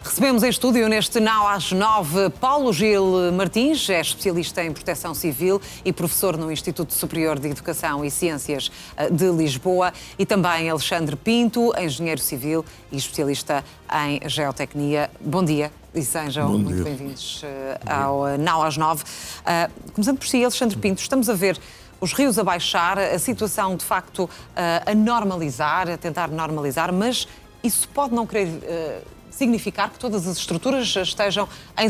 Recebemos em estúdio neste Now às 9 Paulo Gil Martins, é especialista em proteção civil e professor no Instituto Superior de Educação e Ciências de Lisboa, e também Alexandre Pinto, engenheiro civil e especialista em geotecnia. Bom dia e sejam muito bem-vindos ao Now às 9. Começando por si, Alexandre Pinto, estamos a ver os rios a baixar, a situação de facto a normalizar, a tentar normalizar, mas isso pode não querer significar que todas as estruturas estejam em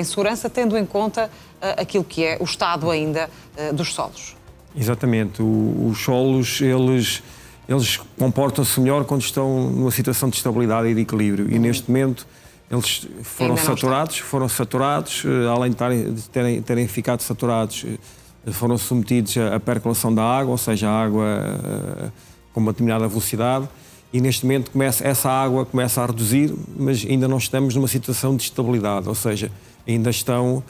segurança, tendo em conta aquilo que é o estado ainda dos solos. Exatamente. Os solos, eles comportam-se melhor quando estão numa situação de estabilidade e de equilíbrio. E neste momento eles foram saturados, além de terem ficado saturados, foram submetidos à percolação da água, ou seja, a água com uma determinada velocidade. E neste momento essa água começa a reduzir, mas ainda não estamos numa situação de estabilidade, ou seja, ainda estão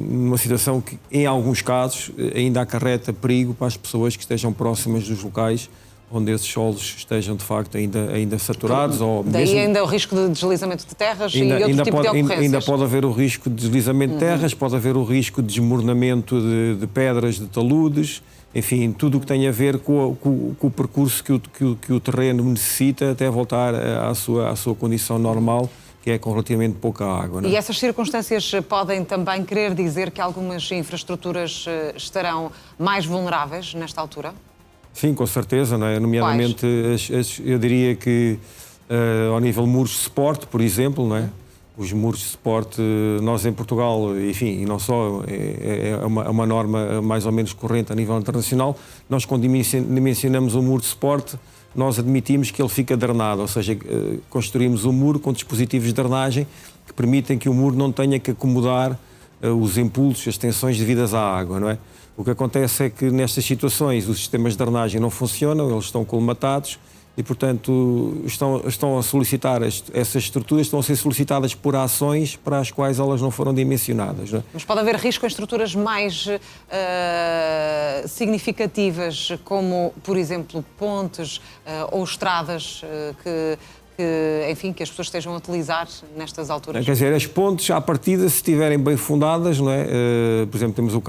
numa situação que, em alguns casos, ainda acarreta perigo para as pessoas que estejam próximas dos locais onde esses solos estejam, de facto, ainda saturados. Daí mesmo, ainda o risco de deslizamento de terras e outro tipo de ocorrências. Ainda pode haver o risco de deslizamento de terras, pode haver o risco de desmoronamento de pedras, de taludes. Enfim, tudo o que tem a ver com o percurso que o terreno necessita até voltar à sua condição normal, que é com relativamente pouca água. Não é? E essas circunstâncias podem também querer dizer que algumas infraestruturas estarão mais vulneráveis nesta altura? Sim, com certeza, não é? Nomeadamente, eu diria que ao nível muros de suporte, por exemplo, não é? Os muros de suporte, nós em Portugal, enfim, e não só, é uma norma mais ou menos corrente a nível internacional. Nós, quando dimensionamos um muro de suporte, nós admitimos que ele fica drenado, ou seja, construímos um muro com dispositivos de drenagem que permitem que o muro não tenha que acomodar os impulsos, as tensões devidas à água, não é? O que acontece é que nestas situações os sistemas de drenagem não funcionam, eles estão colmatados, e, portanto, estão a solicitar, essas estruturas estão a ser solicitadas por ações para as quais elas não foram dimensionadas. Não é? Mas pode haver risco em estruturas mais significativas, como, por exemplo, pontes ou estradas que as pessoas estejam a utilizar nestas alturas? Quer dizer, as pontes, à partida, se estiverem bem fundadas, não é? Por exemplo, temos o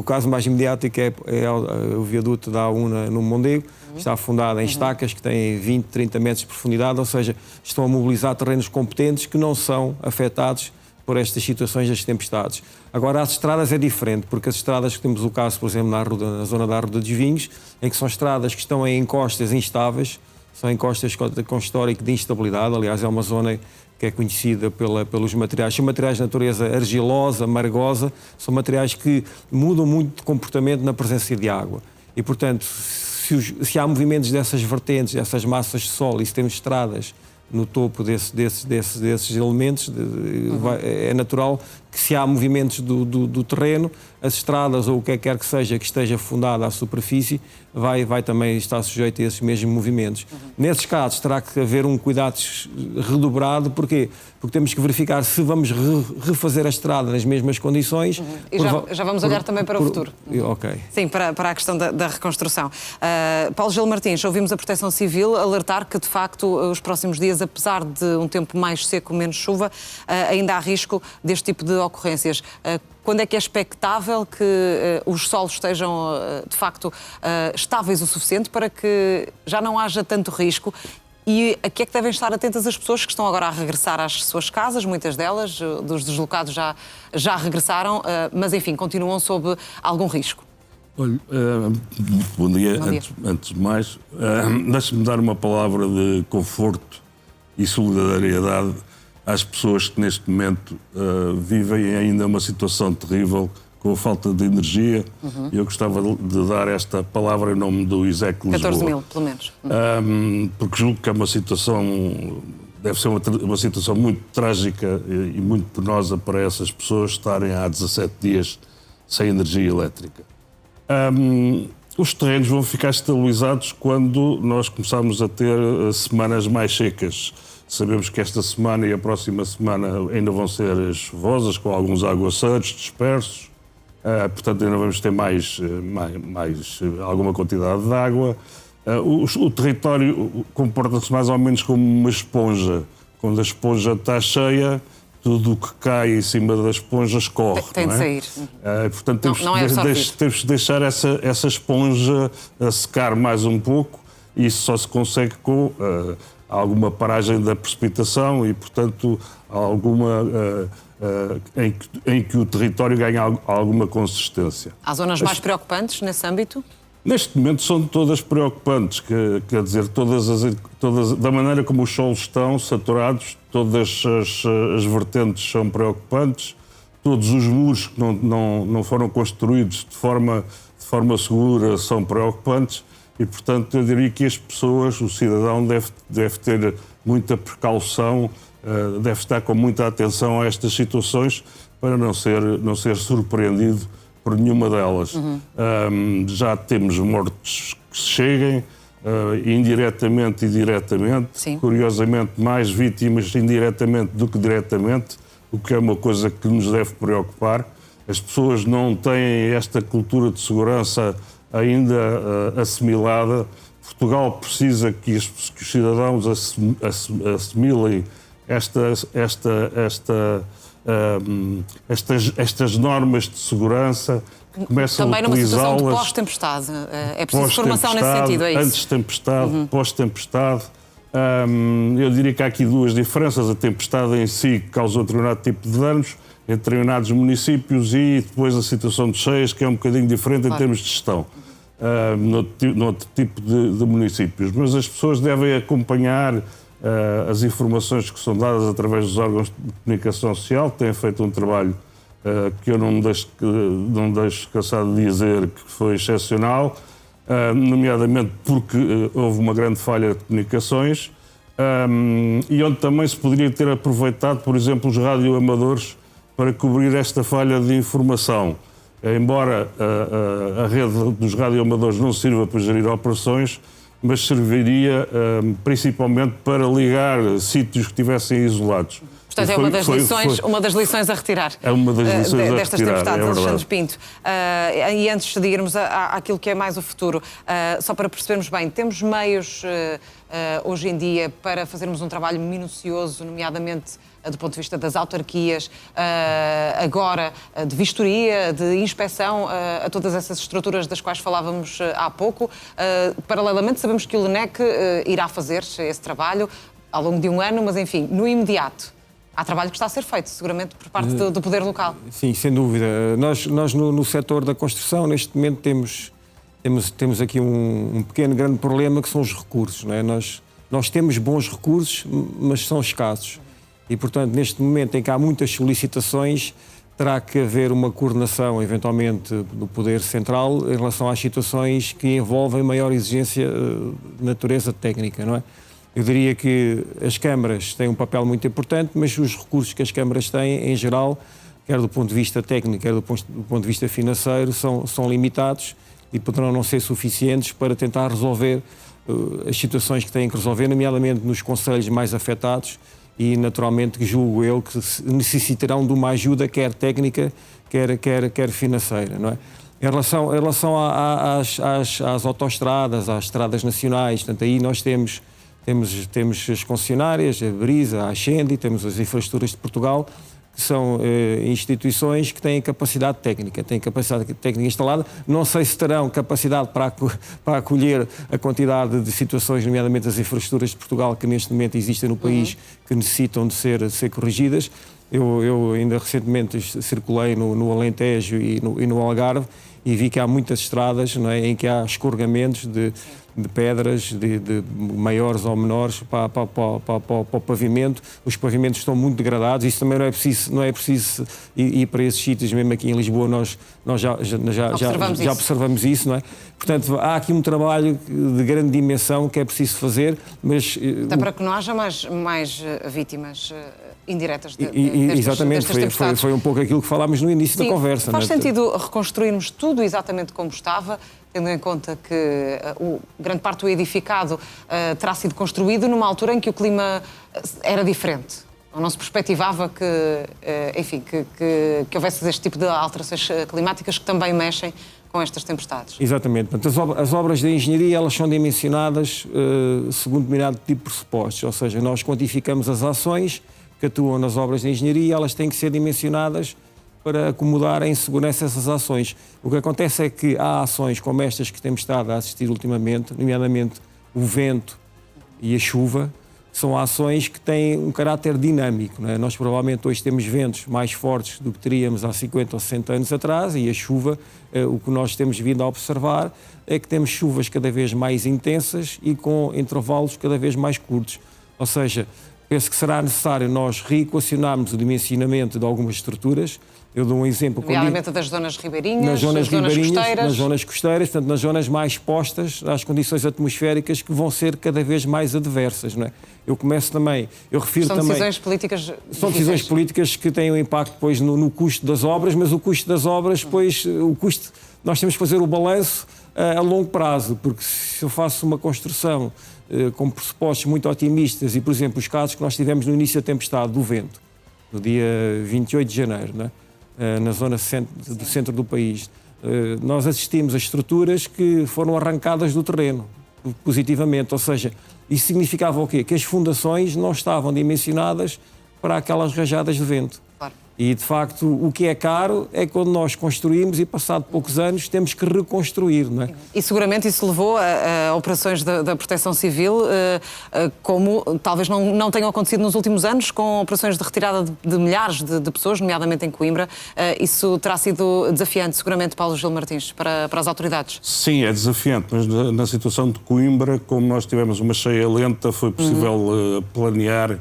caso mais imediático é o viaduto da A1 no Mondego, que está fundado em estacas que têm 20, 30 metros de profundidade, ou seja, estão a mobilizar terrenos competentes que não são afetados por estas situações das tempestades. Agora, as estradas é diferente, porque as estradas que temos o caso, por exemplo, na zona da Arruda dos Vinhos, em que são estradas que estão em encostas instáveis, são encostas com histórico de instabilidade. Aliás, é uma zona que é conhecida pelos materiais. São materiais de natureza argilosa, margosa, são materiais que mudam muito de comportamento na presença de água. E, portanto, se há movimentos dessas vertentes, dessas massas de solo, e se temos estradas no topo desses elementos, é natural que, se há movimentos do terreno, as estradas ou o que quer que seja que esteja fundada à superfície vai também estar sujeito a esses mesmos movimentos. Nesses casos terá que haver um cuidado redobrado. Porquê? Porque temos que verificar se vamos refazer a estrada nas mesmas condições. E já vamos olhar também para o futuro. Ok. Sim, para a questão da reconstrução. Paulo Gil Martins, ouvimos a Proteção Civil alertar que, de facto, os próximos dias, apesar de um tempo mais seco, menos chuva, ainda há risco deste tipo de ocorrências. Quando é que é expectável que os solos estejam, de facto, estáveis o suficiente para que já não haja tanto risco? E a que é que devem estar atentas as pessoas que estão agora a regressar às suas casas? Muitas delas, dos deslocados, já regressaram, mas, enfim, continuam sob algum risco. Olha, bom dia. Antes de mais, deixe-me dar uma palavra de conforto e solidariedade às pessoas que neste momento vivem ainda uma situação terrível com a falta de energia. Eu gostava de dar esta palavra em nome do ISEC Lisboa. 14 mil, pelo menos. Porque julgo que é uma situação, deve ser uma situação muito trágica e muito penosa para essas pessoas estarem há 17 dias sem energia elétrica. Os terrenos vão ficar estabilizados quando nós começarmos a ter semanas mais secas. Sabemos que esta semana e a próxima semana ainda vão ser chuvosas, com alguns aguaceiros dispersos. Portanto, ainda vamos ter mais alguma quantidade de água. O território comporta-se mais ou menos como uma esponja, Quando a esponja está cheia, tudo o que cai em cima das esponjas corre. Tem de sair. Portanto, temos de deixar essa esponja a secar mais um pouco. Isso só se consegue com alguma paragem da precipitação e, portanto, em que o território ganha alguma consistência. Há zonas mais preocupantes nesse âmbito? Neste momento são todas preocupantes, quer dizer, da maneira como os solos estão saturados, todas as vertentes são preocupantes, todos os muros que não foram construídos de forma segura são preocupantes e, portanto, eu diria que as pessoas, o cidadão deve ter muita precaução, deve estar com muita atenção a estas situações para não ser surpreendido por nenhuma delas. Já temos mortos que cheguem, indiretamente e diretamente. Sim. Curiosamente, mais vítimas indiretamente do que diretamente, o que é uma coisa que nos deve preocupar. As pessoas não têm esta cultura de segurança ainda assimilada. Portugal precisa que os cidadãos assimilem estas normas de segurança, que começam também a utilizá-las. Também numa situação de pós-tempestade. É preciso formação nesse sentido, é isso? Antes de tempestade, pós-tempestade. Eu diria que há aqui duas diferenças. A tempestade em si causa um determinado tipo de danos em determinados municípios e depois a situação de cheias, que é um bocadinho diferente em termos de gestão, noutro tipo de municípios. Mas as pessoas devem acompanhar as informações que são dadas através dos órgãos de comunicação social, têm feito um trabalho que eu não me deixo cansado de dizer que foi excepcional, nomeadamente porque houve uma grande falha de comunicações e onde também se poderia ter aproveitado, por exemplo, os radioamadores para cobrir esta falha de informação. Embora a rede dos radioamadores não sirva para gerir operações, mas serviria principalmente para ligar sítios que estivessem isolados. Portanto, é uma das lições a retirar. É uma das lições a destas retirar, tempestades, é Alexandre Pinto. E antes de irmos àquilo que é mais o futuro, só para percebermos bem, temos meios hoje em dia para fazermos um trabalho minucioso, nomeadamente do ponto de vista das autarquias, agora de vistoria, de inspeção a todas essas estruturas das quais falávamos há pouco. Paralelamente, sabemos que o LENEC irá fazer esse trabalho ao longo de um ano, mas enfim, no imediato. Há trabalho que está a ser feito, seguramente, por parte do poder local. Sim, sem dúvida. Nós no setor da construção, neste momento, temos aqui um pequeno, grande problema, que são os recursos. Não é? Nós temos bons recursos, mas são escassos. E, portanto, neste momento em que há muitas solicitações, terá que haver uma coordenação, eventualmente, do Poder Central em relação às situações que envolvem maior exigência de natureza técnica, não é? Eu diria que as câmaras têm um papel muito importante, mas os recursos que as câmaras têm, em geral, quer do ponto de vista técnico, quer do ponto de vista financeiro, são limitados e poderão não ser suficientes para tentar resolver as situações que têm que resolver, nomeadamente nos concelhos mais afetados e, naturalmente, julgo eu que necessitarão de uma ajuda, quer técnica, quer financeira, não é? Em relação às autoestradas, às estradas nacionais, portanto, aí nós temos as concessionárias, a Brisa, a Ascendi, temos as infraestruturas de Portugal, que são instituições que têm capacidade técnica instalada. Não sei se terão capacidade para acolher a quantidade de situações, nomeadamente as infraestruturas de Portugal, que neste momento existem no país, que necessitam de ser corrigidas. Eu ainda recentemente circulei no Alentejo e no Algarve e vi que há muitas estradas, não é, em que há escorregamentos de pedras, de maiores ou menores, para o pavimento. Os pavimentos estão muito degradados. Isso também não é preciso ir para esses sítios. Mesmo aqui em Lisboa nós já observamos isso, não é? Portanto, há aqui um trabalho de grande dimensão que é preciso fazer, mas... Até para que não haja mais vítimas indiretas exatamente, foi um pouco aquilo que falámos no início da conversa. Faz sentido reconstruirmos tudo exatamente como estava, tendo em conta que grande parte do edificado terá sido construído numa altura em que o clima era diferente. Não se perspectivava que houvesse este tipo de alterações climáticas que também mexem com estas tempestades. Exatamente. Portanto, as obras de engenharia elas são dimensionadas segundo determinado tipo de pressupostos, ou seja, nós quantificamos as ações que atuam nas obras de engenharia e elas têm que ser dimensionadas para acomodar em segurança essas ações. O que acontece é que há ações como estas que temos estado a assistir ultimamente, nomeadamente o vento e a chuva, são ações que têm um caráter dinâmico. Não é? Nós provavelmente hoje temos ventos mais fortes do que teríamos há 50 ou 60 anos atrás e a chuva, o que nós temos vindo a observar é que temos chuvas cada vez mais intensas e com intervalos cada vez mais curtos. Ou seja, penso que será necessário nós reequacionarmos o dimensionamento de algumas estruturas. Eu dou um exemplo. Nomeadamente das zonas ribeirinhas, nas zonas costeiras. Nas zonas costeiras, portanto, nas zonas mais expostas às condições atmosféricas que vão ser cada vez mais adversas. Não é? Eu refiro São também... decisões políticas São decisões políticas que têm um impacto depois no custo das obras, mas o custo das obras, depois, nós temos que fazer o balanço a longo prazo, porque se eu faço uma construção com pressupostos muito otimistas e, por exemplo, os casos que nós tivemos no início da tempestade do vento, no dia 28 de janeiro, não é? Na zona do centro do país, nós assistimos a estruturas que foram arrancadas do terreno, positivamente. Ou seja, isso significava o quê? Que as fundações não estavam dimensionadas para aquelas rajadas de vento. Claro. E, de facto, o que é caro é quando nós construímos e, passado poucos anos, temos que reconstruir, não é? E seguramente isso levou a operações da Proteção Civil, como talvez não tenham acontecido nos últimos anos, com operações de retirada de milhares de pessoas, nomeadamente em Coimbra. Isso terá sido desafiante, seguramente, Paulo Gil Martins, para as autoridades? Sim, é desafiante, mas na situação de Coimbra, como nós tivemos uma cheia lenta, foi possível planear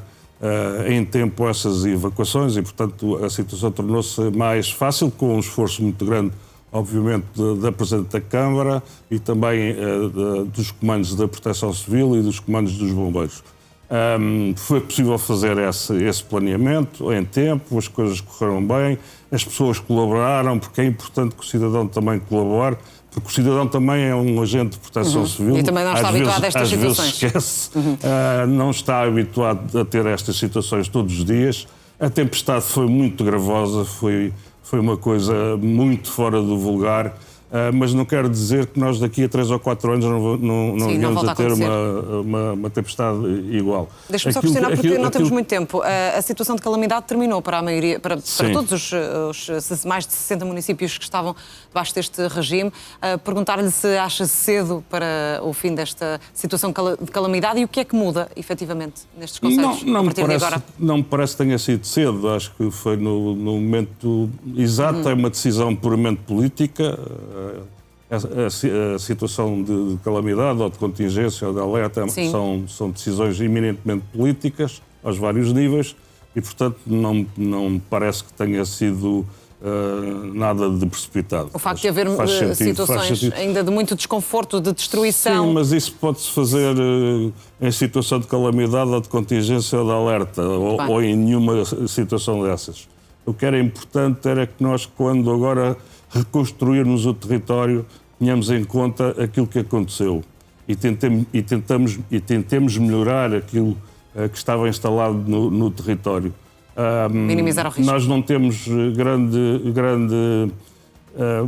em tempo essas evacuações e, portanto, a situação tornou-se mais fácil, com um esforço muito grande, obviamente, da Presidente da Câmara e também dos comandos da Proteção Civil e dos comandos dos bombeiros. Foi possível fazer esse planeamento em tempo, as coisas correram bem, as pessoas colaboraram, porque é importante que o cidadão também colabore, porque o cidadão também é um agente de proteção civil. E também não está habituado a estas situações. Às vezes esquece, não está habituado a ter estas situações todos os dias. A tempestade foi muito gravosa, foi uma coisa muito fora do vulgar, mas não quero dizer que nós daqui a 3 ou 4 anos não venhamos a ter uma tempestade igual. Deixa-me só questionar, porque não temos muito tempo. A situação de calamidade terminou para a maioria, para todos os mais de 60 municípios que estavam debaixo deste regime. Perguntar-lhe se acha cedo para o fim desta situação de calamidade e o que é que muda, efetivamente, nestes concelhos a partir de agora? Não me parece que tenha sido cedo. Acho que foi no momento exato. É uma decisão puramente política. A situação de calamidade ou de contingência ou de alerta são decisões eminentemente políticas aos vários níveis e, portanto, não me parece que tenha sido nada de precipitado. O facto de haver situações ainda de muito desconforto, de destruição... Sim, mas isso pode-se fazer em situação de calamidade ou de contingência ou de alerta ou em nenhuma situação dessas. O que era importante era que nós, quando agora reconstruirmos o território, tenhamos em conta aquilo que aconteceu e tentemos melhorar aquilo que estava instalado no território. Minimizar o risco. Nós não temos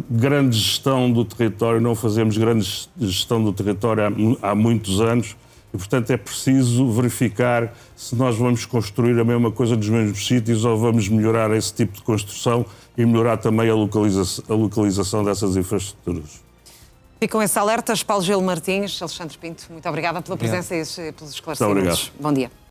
grande gestão do território, não fazemos grande gestão do território há muitos anos e, portanto, é preciso verificar se nós vamos construir a mesma coisa nos mesmos sítios ou vamos melhorar esse tipo de construção e melhorar também a localização dessas infraestruturas. Ficam esses alertas. Paulo Gil Martins, Alexandre Pinto, muito obrigada pela presença e pelos esclarecimentos. Muito obrigado. Bom dia.